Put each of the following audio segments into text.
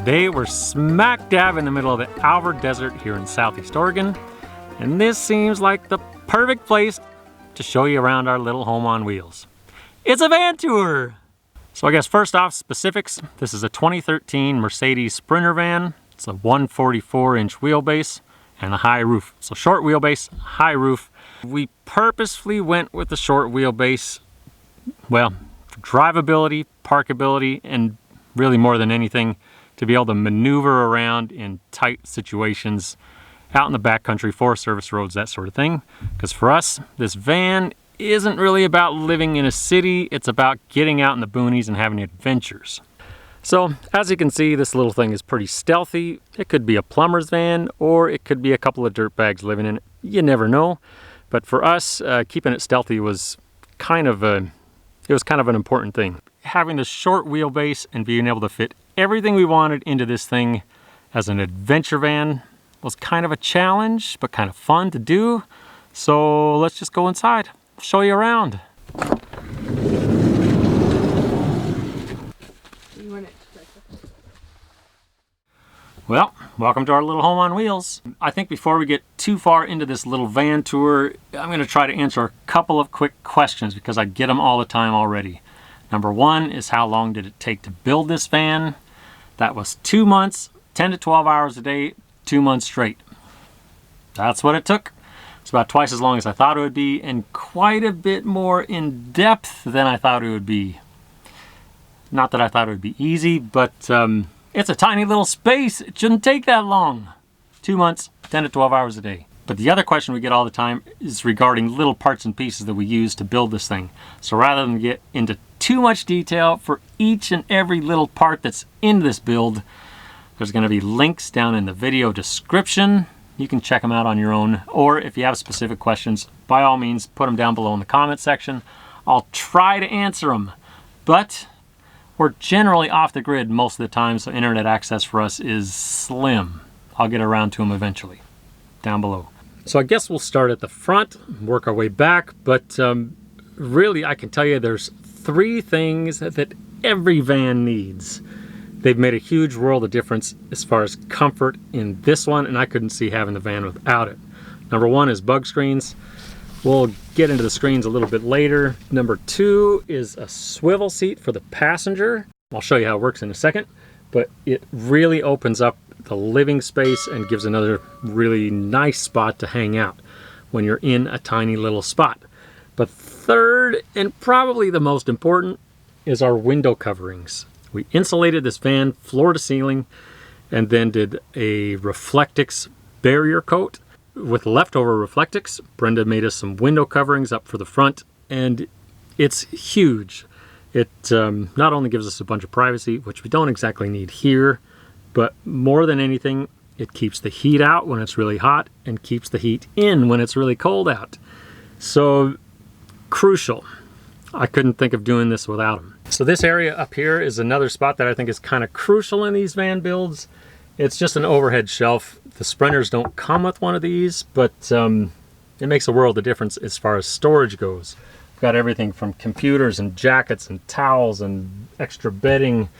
Today we're smack dab in the middle of the Alvord Desert here in Southeast Oregon, and this seems like the perfect place to show you around our little home on wheels. It's a van tour! So I guess first off, specifics. This is a 2013 Mercedes Sprinter van. It's a 144-inch wheelbase and a high roof. So short wheelbase, high roof. We purposefully went with the short wheelbase, well, for drivability, parkability, and really more than anything, to be able to maneuver around in tight situations out in the backcountry, Forest Service roads, that sort of thing. Because for us, this van isn't really about living in a city, it's about getting out in the boonies and having adventures. So, as you can see, this little thing is pretty stealthy. It could be a plumber's van, or it could be a couple of dirtbags living in it. You never know. But for us, keeping it stealthy was kind of an important thing. Having the short wheelbase and being able to fit everything we wanted into this thing as an adventure van was kind of a challenge, but kind of fun to do. So let's just go inside. I'll show you around. Well, welcome to our little home on wheels. I think before we get too far into this little van tour, I'm going to try to answer a couple of quick questions because I get them all the time already. Number one is, how long did it take to build this van? That was 2 months, 10 to 12 hours a day, 2 months straight. That's what it took. It's about twice as long as I thought it would be, and quite a bit more in depth than I thought it would be. Not that I thought it would be easy, but it's a tiny little space. It shouldn't take that long. 2 months, 10 to 12 hours a day. But the other question we get all the time is regarding little parts and pieces that we use to build this thing. So rather than get into too much detail for each and every little part that's in this build, there's going to be links down in the video description. You can check them out on your own. Or if you have specific questions, by all means, put them down below in the comment section. I'll try to answer them. But we're generally off the grid most of the time, so internet access for us is slim. I'll get around to them eventually, down below. So I guess we'll start at the front, work our way back, but really I can tell you there's 3 things that every van needs. They've made a huge world of difference as far as comfort in this one, and I couldn't see having the van without it. Number 1 is bug screens. We'll get into the screens a little bit later. Number 2 is a swivel seat for the passenger. I'll show you how it works in a second, but it really opens up the living space and gives another really nice spot to hang out when you're in a tiny little spot. But third, and probably the most important, is our window coverings. We insulated this van floor to ceiling and then did a Reflectix barrier coat. With leftover Reflectix, Brenda made us some window coverings up for the front, and it's huge. It not only gives us a bunch of privacy, which we don't exactly need here, but more than anything, it keeps the heat out when it's really hot and keeps the heat in when it's really cold out. So, crucial. I couldn't think of doing this without them. So this area up here is another spot that I think is kind of crucial in these van builds. It's just an overhead shelf. The Sprinters don't come with one of these, but it makes a world of difference as far as storage goes. We've got everything from computers and jackets and towels and extra bedding,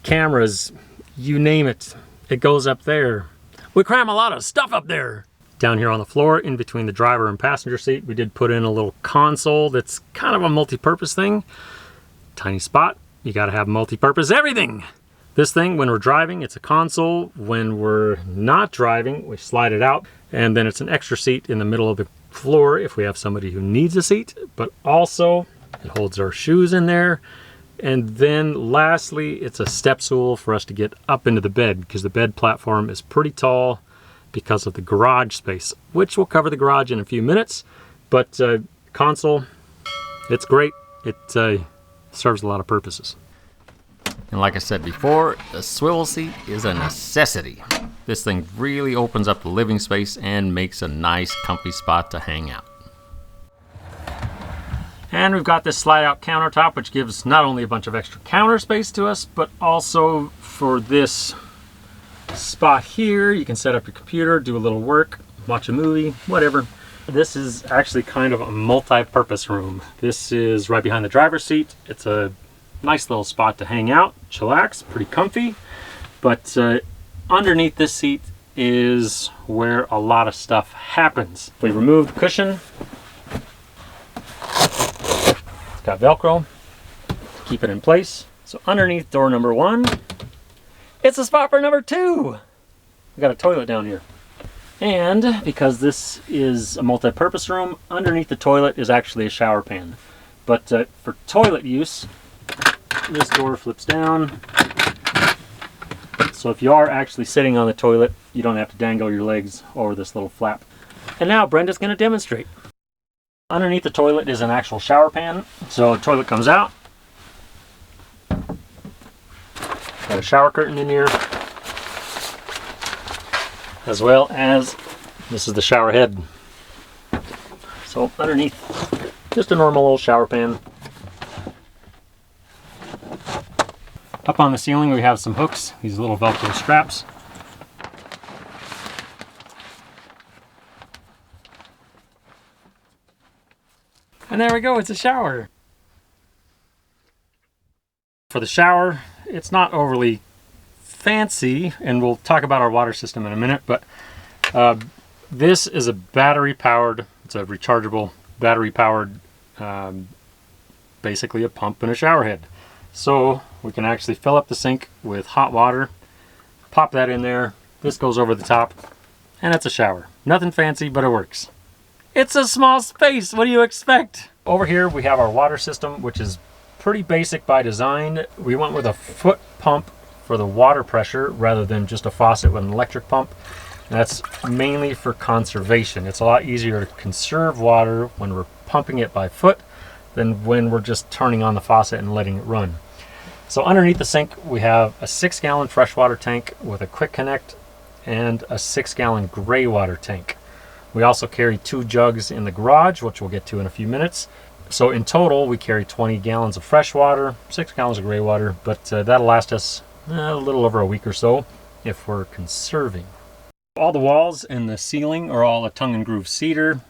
cameras, you name it. It goes up there. We cram a lot of stuff up there. Down here on the floor, in between the driver and passenger seat, we did put in a little console that's kind of a multi-purpose thing. Tiny spot, you gotta have multi-purpose everything. This thing, when we're driving, it's a console. When we're not driving, we slide it out, and then it's an extra seat in the middle of the floor if we have somebody who needs a seat, but also it holds our shoes in there. And then lastly, it's a step stool for us to get up into the bed, because the bed platform is pretty tall because of the garage space, which we'll cover the garage in a few minutes. But console, it's great. It serves a lot of purposes. And like I said before, the swivel seat is a necessity. This thing really opens up the living space and makes a nice comfy spot to hang out. And we've got this slide out countertop, which gives not only a bunch of extra counter space to us, but also for this spot here, you can set up your computer, do a little work, watch a movie, whatever. This is actually kind of a multi-purpose room. This is right behind the driver's seat. It's a nice little spot to hang out, chillax, pretty comfy. But underneath this seat is where a lot of stuff happens. We remove the cushion. It's got Velcro to keep it in place. So underneath door number 1, it's a spot for number 2. We got a toilet down here. And because this is a multi-purpose room, underneath the toilet is actually a shower pan. But for toilet use, this door flips down. So if you are actually sitting on the toilet, you don't have to dangle your legs over this little flap. And now Brenda's going to demonstrate. Underneath the toilet is an actual shower pan. So the toilet comes out. Got a shower curtain in here. As well as, this is the shower head. So underneath, just a normal old shower pan. Up on the ceiling we have some hooks, these little Velcro straps. And there we go, it's a shower. For the shower, it's not overly fancy, and we'll talk about our water system in a minute, but this is a battery powered, it's a rechargeable battery powered, basically a pump and a shower head. So we can actually fill up the sink with hot water, pop that in there, this goes over the top, and it's a shower. Nothing fancy, but it works. It's a small space, what do you expect? Over here we have our water system, which is pretty basic by design. We went with a foot pump for the water pressure rather than just a faucet with an electric pump. And that's mainly for conservation. It's a lot easier to conserve water when we're pumping it by foot than when we're just turning on the faucet and letting it run. So underneath the sink we have a 6-gallon freshwater tank with a quick connect and a 6-gallon gray water tank. We also carry 2 jugs in the garage, which we'll get to in a few minutes. So in total we carry 20 gallons of fresh water, 6 gallons of gray water, but that'll last us a little over a week or so if we're conserving. All the walls and the ceiling are all a tongue and groove cedar.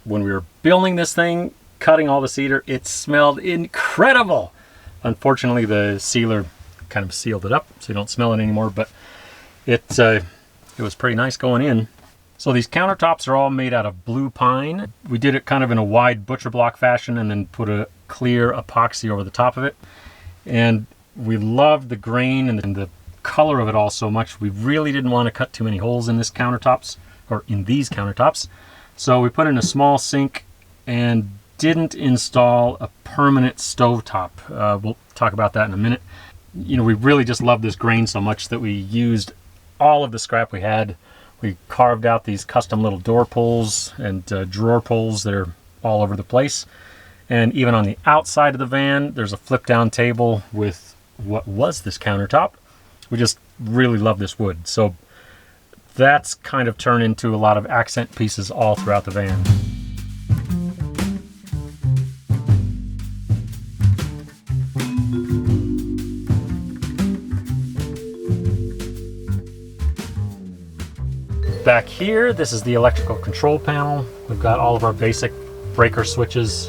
When we were building this thing, cutting all the cedar, it smelled incredible. Unfortunately the sealer kind of sealed it up so you don't smell it anymore, but it was pretty nice going in. So these countertops are all made out of blue pine. We did it kind of in a wide butcher block fashion and then put a clear epoxy over the top of it. And we loved the grain and the color of it all so much. We really didn't want to cut too many holes in this countertops, or in these countertops. So we put in a small sink and didn't install a permanent stovetop. We'll talk about that in a minute. You know, we really just loved this grain so much that we used all of the scrap we had. We carved out these custom little door pulls and drawer pulls that are all over the place. And even on the outside of the van, there's a flip down table with what was this countertop. We just really love this wood. So that's kind of turned into a lot of accent pieces all throughout the van. Back here, this is the electrical control panel. We've got all of our basic breaker switches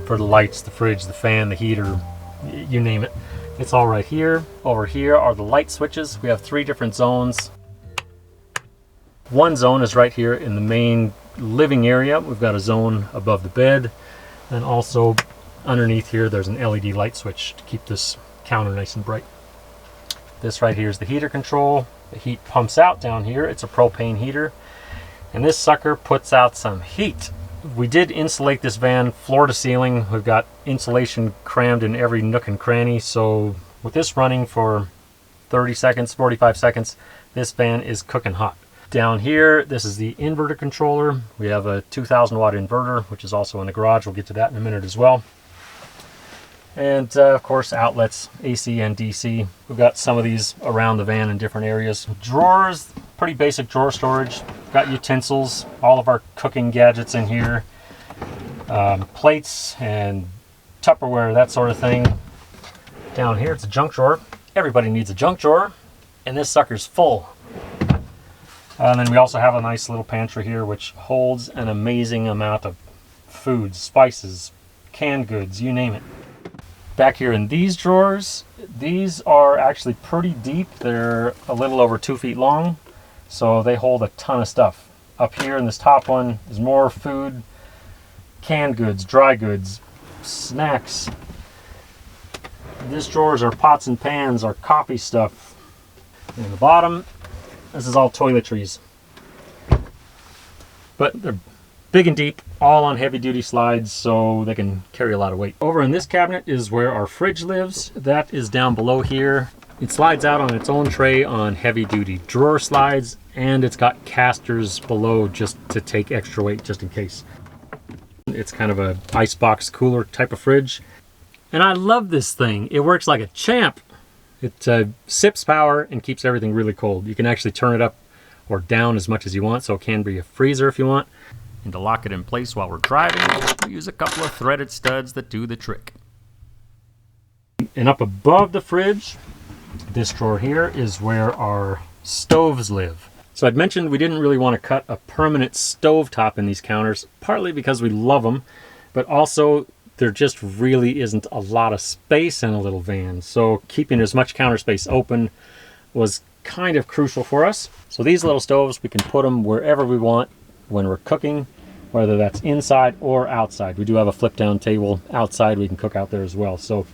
for the lights, the fridge, the fan, the heater, you name it. It's all right here. Over here are the light switches. We have 3 different zones. One zone is right here in the main living area. We've got a zone above the bed, and also underneath here there's an LED light switch to keep this counter nice and bright. This right here is the heater control. The heat pumps out down here. It's a propane heater, and this sucker puts out some heat. We did insulate this van floor to ceiling. We've got insulation crammed in every nook and cranny, so with this running for 30 seconds, 45 seconds, this van is cooking hot. Down here, this is the inverter controller. We have a 2000 watt inverter, which is also in the garage. We'll get to that in a minute as well. And of course, outlets, AC and DC. We've got some of these around the van in different areas. Drawers, pretty basic drawer storage. Got utensils, all of our cooking gadgets in here. Plates and Tupperware, that sort of thing. Down here, it's a junk drawer. Everybody needs a junk drawer, and this sucker's full. And then we also have a nice little pantry here, which holds an amazing amount of foods, spices, canned goods, you name it. Back here in these drawers, These are actually pretty deep. They're a little over 2 feet long, so they hold a ton of stuff. Up here in this top one is more food, canned goods, dry goods, snacks. This drawers are pots and pans, our coffee stuff. And the bottom, this is all toiletries. But they're big and deep, all on heavy duty slides, so they can carry a lot of weight. Over in this cabinet is where our fridge lives. That is down below here. It slides out on its own tray on heavy duty drawer slides, and it's got casters below just to take extra weight just in case. It's kind of a icebox cooler type of fridge. And I love this thing. It works like a champ. It sips power and keeps everything really cold. You can actually turn it up or down as much as you want, so it can be a freezer if you want. And to lock it in place while we're driving, we use a couple of threaded studs that do the trick. And up above the fridge, this drawer here is where our stoves live. So I'd mentioned we didn't really want to cut a permanent stove top in these counters, partly because we love them, but also there just really isn't a lot of space in a little van. So keeping as much counter space open was kind of crucial for us. So these little stoves, we can put them wherever we want when we're cooking, whether that's inside or outside. We do have a flip down table outside we can cook out there as well. So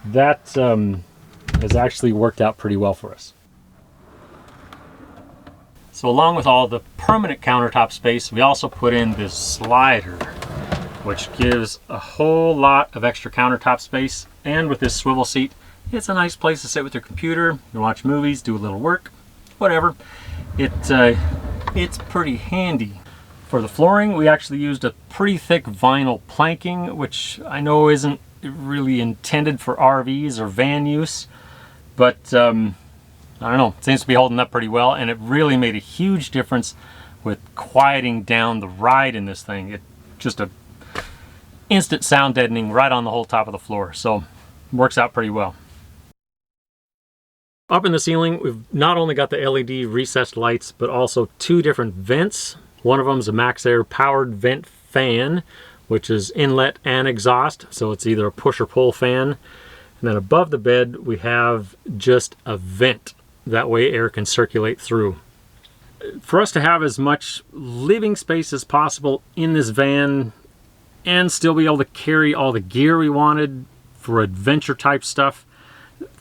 that has actually worked out pretty well for us. So along with all the permanent countertop space, we also put in this slider, which gives a whole lot of extra countertop space. And with this swivel seat, it's a nice place to sit with your computer, you watch movies, do a little work, whatever. It's pretty handy. For the flooring, we actually used a pretty thick vinyl planking, which I know isn't really intended for RVs or van use, but I don't know, it seems to be holding up pretty well, and it really made a huge difference with quieting down the ride in this thing. It just a instant sound deadening right on the whole top of the floor, so it works out pretty well. Up in the ceiling, we've not only got the LED recessed lights, but also 2 different vents. One of them is a MaxxAir powered vent fan, which is inlet and exhaust, so it's either a push or pull fan. And then above the bed, we have just a vent. That way air can circulate through. For us to have as much living space as possible in this van and still be able to carry all the gear we wanted for adventure type stuff,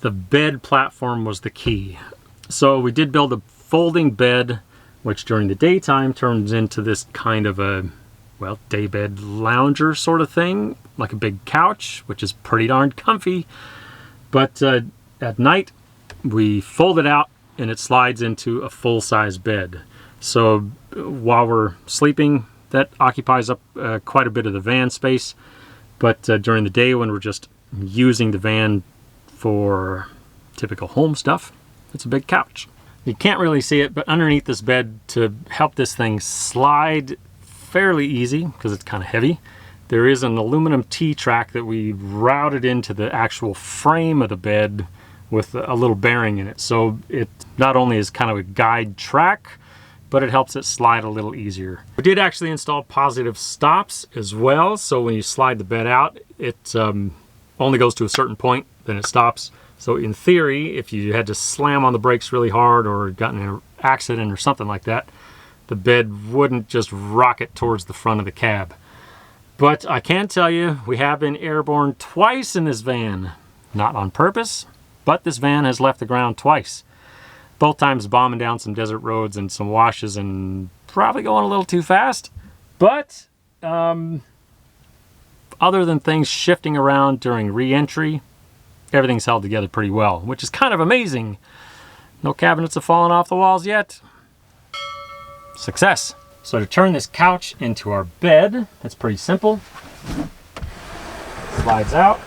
the bed platform was the key. So we did build a folding bed, which during the daytime turns into this kind of a, well, daybed lounger sort of thing, like a big couch, which is pretty darn comfy. But at night, we fold it out and it slides into a full-size bed. So while we're sleeping, that occupies up quite a bit of the van space. But during the day, when we're just using the van for typical home stuff, it's a big couch. You can't really see it, but underneath this bed, to help this thing slide fairly easy, because it's kind of heavy, there is an aluminum T-track that we routed into the actual frame of the bed with a little bearing in it. So it not only is kind of a guide track, but it helps it slide a little easier. We did actually install positive stops as well, so when you slide the bed out, it only goes to a certain point, then it stops. So in theory, if you had to slam on the brakes really hard or gotten in an accident or something like that, the bed wouldn't just rocket towards the front of the cab. But I can tell you, we have been airborne twice in this van. Not on purpose, but this van has left the ground twice. Both times bombing down some desert roads and some washes and probably going a little too fast. But other than things shifting around during re-entry, everything's held together pretty well, which is kind of amazing. No cabinets have fallen off the walls yet. Success. So to turn this couch into our bed, it's pretty simple. Slides out.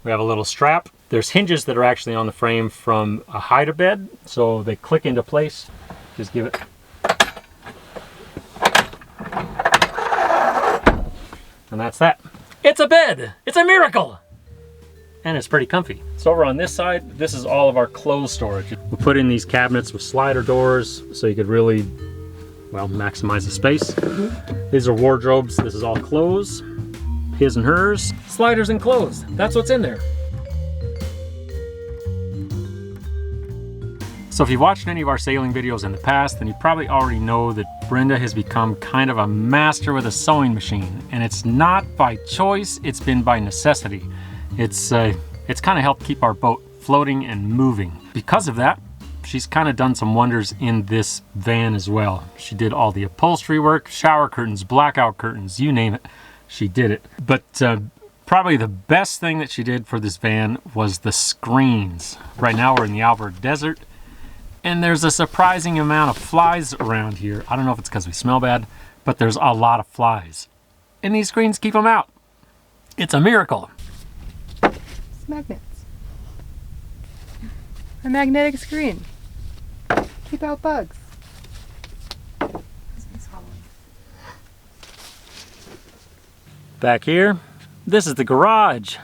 We have a little strap. There's hinges that are actually on the frame from a hide-a-bed, so they click into place. Just give it. And that's that. It's a bed! It's a miracle! And it's pretty comfy. So over on this side, this is all of our clothes storage. We put in these cabinets with slider doors so you could really, well, maximize the space. These are wardrobes. This is all clothes, his and hers. Sliders and clothes. That's what's in there. So if you've watched any of our sailing videos in the past, then you probably already know that Brenda has become kind of a master with a sewing machine. And it's not by choice, it's been by necessity. It's kind of helped keep our boat floating and moving. Because of that, she's kind of done some wonders in this van as well. She did all the upholstery work, shower curtains, blackout curtains, you name it, she did it. But probably the best thing that she did for this van was the screens. Right now we're in the Alberta desert, and there's a surprising amount of flies around here. I don't know if it's because we smell bad, but there's a lot of flies. And these screens keep them out. It's a miracle. It's magnets. A magnetic screen. Keep out bugs. Back here, this is the garage.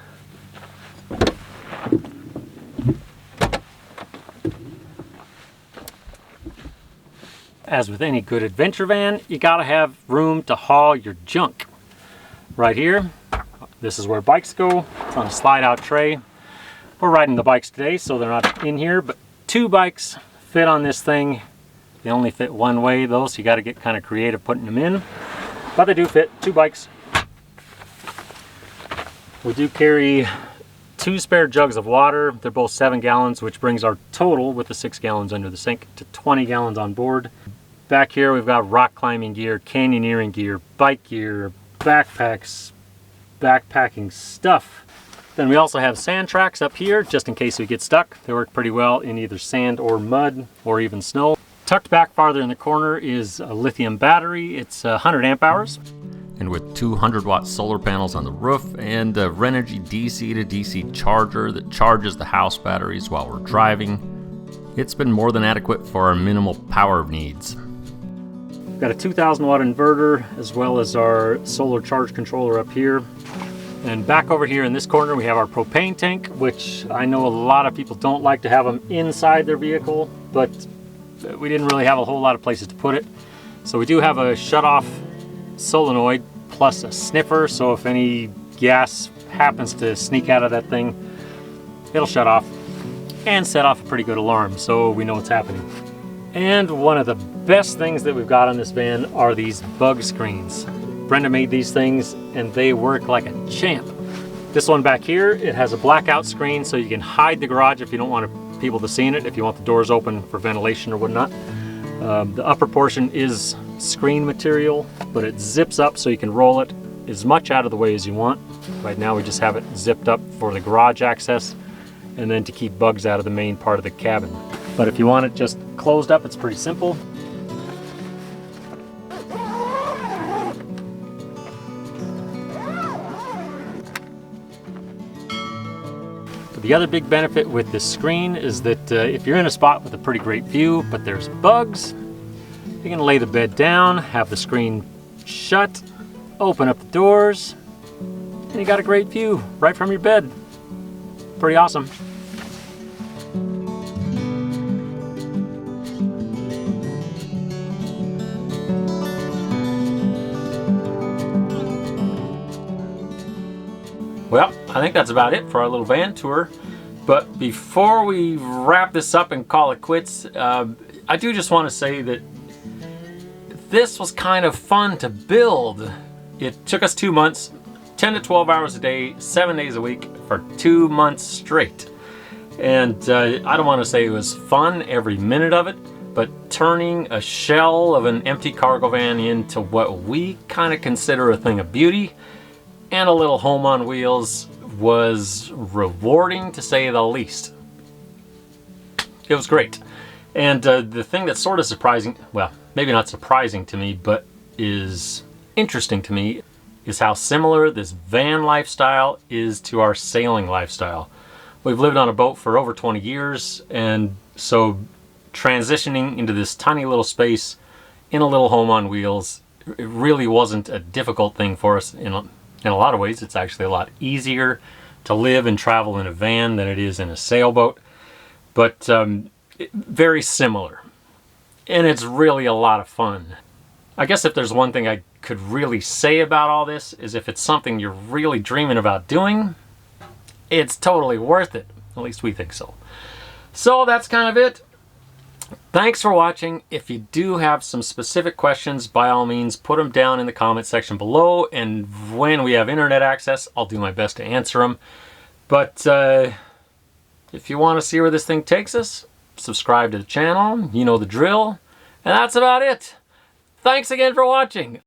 As with any good adventure van, you gotta have room to haul your junk. Right here, this is where bikes go. It's on a slide out tray. We're riding the bikes today, so they're not in here, but 2 bikes fit on this thing. They only fit one way though, so you gotta get kind of creative putting them in. But they do fit, 2 bikes. We do carry 2 spare jugs of water. They're both 7 gallons, which brings our total with the 6 gallons under the sink to 20 gallons on board. Back here we've got rock climbing gear, canyoneering gear, bike gear, backpacks, backpacking stuff. Then we also have sand tracks up here just in case we get stuck. They work pretty well in either sand or mud or even snow. Tucked back farther in the corner is a lithium battery. It's 100 amp hours. And with 200-watt solar panels on the roof and a Renogy DC to DC charger that charges the house batteries while we're driving, it's been more than adequate for our minimal power needs. We've got a 2,000-watt inverter as well as our solar charge controller up here. And back over here in this corner we have our propane tank, which I know a lot of people don't like to have them inside their vehicle, but we didn't really have a whole lot of places to put it. So we do have a shut-off solenoid plus a sniffer, so if any gas happens to sneak out of that thing, it'll shut off and set off a pretty good alarm, so we know what's happening. And one of the best things that we've got on this van are these bug screens. Brenda made these things and they work like a champ. This one back here, it has a blackout screen so you can hide the garage if you don't want people to see in it, if you want the doors open for ventilation or whatnot. The upper portion is screen material, but it zips up so you can roll it as much out of the way as you want. Right now we just have it zipped up for the garage access and then to keep bugs out of the main part of the cabin. But if you want it just closed up, it's pretty simple. The other big benefit with this screen is that if you're in a spot with a pretty great view, but there's bugs, you can lay the bed down, have the screen shut, open up the doors, and you got a great view right from your bed. Pretty awesome. Well, I think that's about it for our little van tour. But before we wrap this up and call it quits, I do just want to say that this was kind of fun to build. It took us 2 months, 10 to 12 hours a day, 7 days a week for 2 months straight. And I don't want to say it was fun every minute of it, but turning a shell of an empty cargo van into what we kind of consider a thing of beauty and a little home on wheels was rewarding, to say the least. It was great. And the thing that's sort of surprising, well, maybe not surprising to me, but is interesting to me, is how similar this van lifestyle is to our sailing lifestyle. We've lived on a boat for over 20 years, and so transitioning into this tiny little space in a little home on wheels, it really wasn't a difficult thing for us. In a lot of ways, it's actually a lot easier to live and travel in a van than it is in a sailboat, but very similar. And it's really a lot of fun. I guess if there's one thing I could really say about all this is if it's something you're really dreaming about doing, it's totally worth it. At least we think so. So that's kind of it. Thanks for watching. If you do have some specific questions, by all means, put them down in the comment section below, and when we have internet access, I'll do my best to answer them. But if you want to see where this thing takes us, subscribe to the channel. You know the drill. And that's about it. Thanks again for watching.